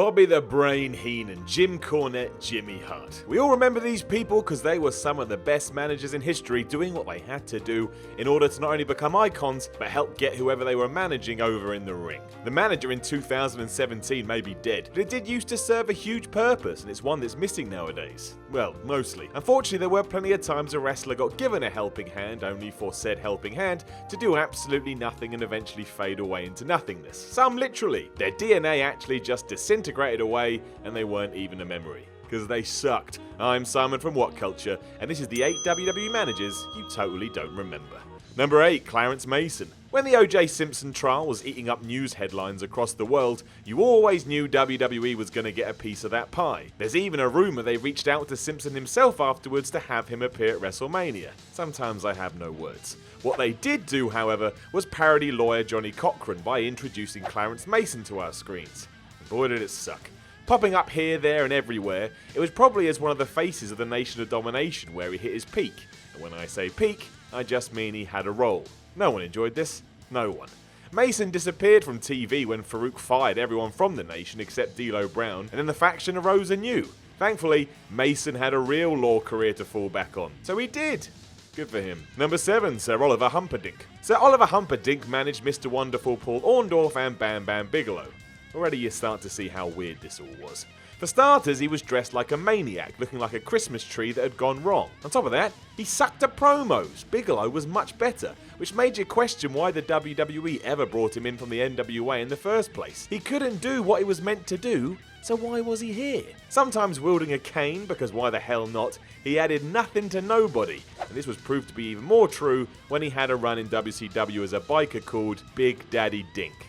Bobby the Brain Heenan, Jim Cornette, Jimmy Hart. We all remember these people because they were some of the best managers in history doing what they had to do in order to not only become icons, but help get whoever they were managing over in the ring. The manager in 2017 may be dead, but it did used to serve a huge purpose, and it's one that's missing nowadays. Well, mostly. Unfortunately, there were plenty of times a wrestler got given a helping hand only for said helping hand to do absolutely nothing and eventually fade away into nothingness. Some literally. Their DNA actually just disintegrated away and they weren't even a memory. Because they sucked. I'm Simon from What Culture, and this is the 8 WWE managers you totally don't remember. Number 8, Clarence Mason. When the O.J. Simpson trial was eating up news headlines across the world, you always knew WWE was going to get a piece of that pie. There's even a rumour they reached out to Simpson himself afterwards to have him appear at WrestleMania. Sometimes I have no words. What they did do, however, was parody lawyer Johnny Cochran by introducing Clarence Mason to our screens. And boy did it suck. Popping up here, there and everywhere, it was probably as one of the faces of the Nation of Domination where he hit his peak. And when I say peak, I just mean he had a role. No one enjoyed this. No one. Mason disappeared from TV when Farouk fired everyone from the Nation except D'Lo Brown, and then the faction arose anew. Thankfully, Mason had a real law career to fall back on. So he did. Good for him. Number 7, Sir Oliver Humperdinck. Sir Oliver Humperdinck managed Mr. Wonderful Paul Orndorff and Bam Bam Bigelow. Already you start to see how weird this all was. For starters, he was dressed like a maniac, looking like a Christmas tree that had gone wrong. On top of that, he sucked at promos. Bigelow was much better, which made you question why the WWE ever brought him in from the NWA in the first place. He couldn't do what he was meant to do, so why was he here? Sometimes wielding a cane, because why the hell not, he added nothing to nobody. And this was proved to be even more true when he had a run in WCW as a biker called Big Daddy Dink.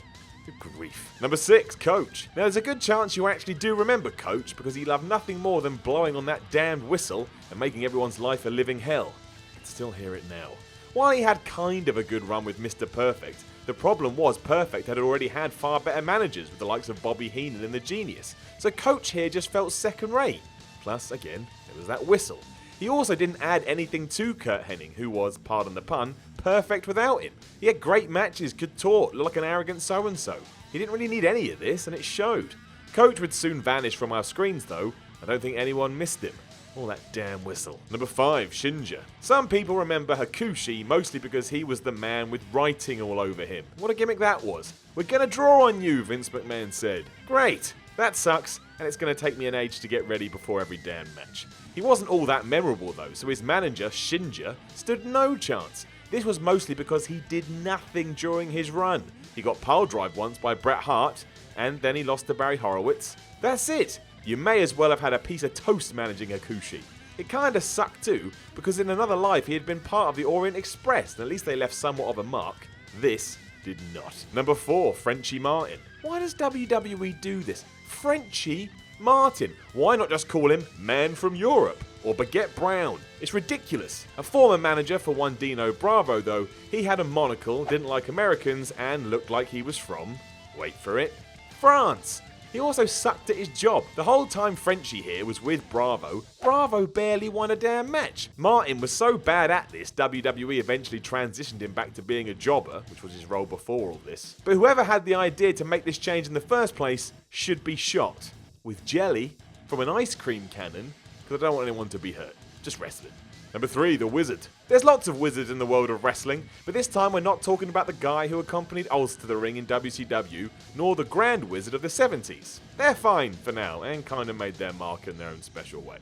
Good grief. Number 6, Coach. Now there's a good chance you actually do remember Coach because he loved nothing more than blowing on that damned whistle and making everyone's life a living hell. I can still hear it now. While he had kind of a good run with Mr. Perfect, the problem was Perfect had already had far better managers with the likes of Bobby Heenan and the Genius, so Coach here just felt second rate. Plus, again, there was that whistle. He also didn't add anything to Curt Hennig, who was, pardon the pun, perfect without him. He had great matches, could talk, looked like an arrogant so-and-so. He didn't really need any of this, and it showed. Coach would soon vanish from our screens though. I don't think anyone missed him. All that damn whistle. Number 5, Shinja. Some people remember Hakushi mostly because he was the man with writing all over him. What a gimmick that was. We're gonna draw on you, Vince McMahon said. Great. That sucks, and it's going to take me an age to get ready before every damn match. He wasn't all that memorable though, so his manager, Shinja, stood no chance. This was mostly because he did nothing during his run. He got pile-drive once by Bret Hart, and then he lost to Barry Horowitz. That's it! You may as well have had a piece of toast managing Hakushi. It kinda sucked too, because in another life he had been part of the Orient Express, and at least they left somewhat of a mark. This did not. Number 4, Frankie Martin. Why does WWE do this? Frankie Martin. Why not just call him Man from Europe or Baguette Brown? It's ridiculous. A former manager for one Dino Bravo though, he had a monocle, didn't like Americans, and looked like he was from, wait for it, France. He also sucked at his job. The whole time Frenchie here was with Bravo, Bravo barely won a damn match. Martin was so bad at this, WWE eventually transitioned him back to being a jobber, which was his role before all this. But whoever had the idea to make this change in the first place should be shot. With jelly from an ice cream cannon, because I don't want anyone to be hurt. Just wrestling. Number 3, the Wizard. There's lots of wizards in the world of wrestling, but this time we're not talking about the guy who accompanied Ulster to the ring in WCW, nor the Grand Wizard of the 70s. They're fine for now, and kinda made their mark in their own special way.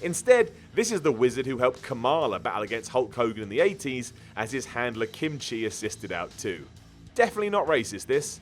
Instead, this is the Wizard who helped Kamala battle against Hulk Hogan in the 80s, as his handler Kimchi assisted out too. Definitely not racist, this.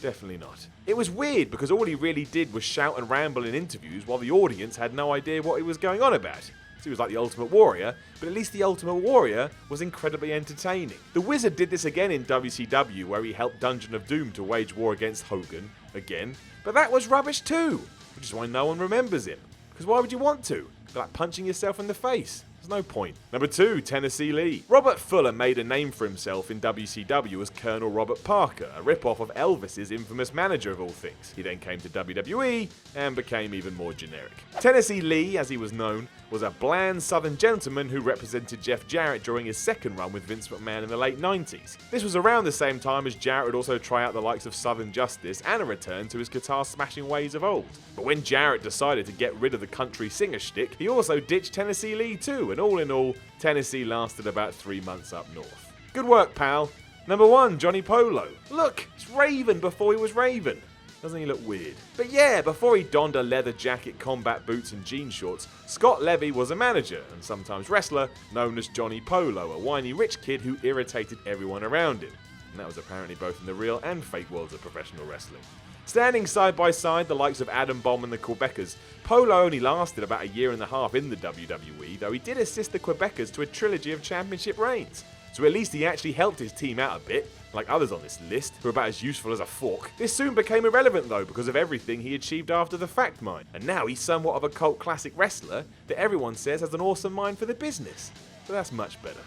Definitely not. It was weird because all he really did was shout and ramble in interviews while the audience had no idea what he was going on about. So he was like the Ultimate Warrior, but at least the Ultimate Warrior was incredibly entertaining. The Wizard did this again in WCW where he helped Dungeon of Doom to wage war against Hogan, again, but that was rubbish too, which is why no one remembers him. Because why would you want to? Like punching yourself in the face. There's no point. Number 2, Tennessee Lee. Robert Fuller made a name for himself in WCW as Colonel Robert Parker, a rip-off of Elvis's infamous manager of all things. He then came to WWE and became even more generic. Tennessee Lee, as he was known, was a bland southern gentleman who represented Jeff Jarrett during his second run with Vince McMahon in the late 90s. This was around the same time as Jarrett would also try out the likes of Southern Justice and a return to his guitar-smashing ways of old. But when Jarrett decided to get rid of the country singer shtick, he also ditched Tennessee Lee too, and all in all, Tennessee lasted about 3 months up north. Good work, pal. Number 1, Johnny Polo. Look, it's Raven before he was Raven. Doesn't he look weird? But yeah, before he donned a leather jacket, combat boots and jean shorts, Scott Levy was a manager, and sometimes wrestler, known as Johnny Polo, a whiny rich kid who irritated everyone around him. And that was apparently both in the real and fake worlds of professional wrestling. Standing side by side the likes of Adam Bomb and the Quebecers, Polo only lasted about a year and a half in the WWE, though he did assist the Quebecers to a trilogy of championship reigns. So at least he actually helped his team out a bit, like others on this list, who are about as useful as a fork. This soon became irrelevant though because of everything he achieved after the fact mind, and now he's somewhat of a cult classic wrestler that everyone says has an awesome mind for the business. So that's much better.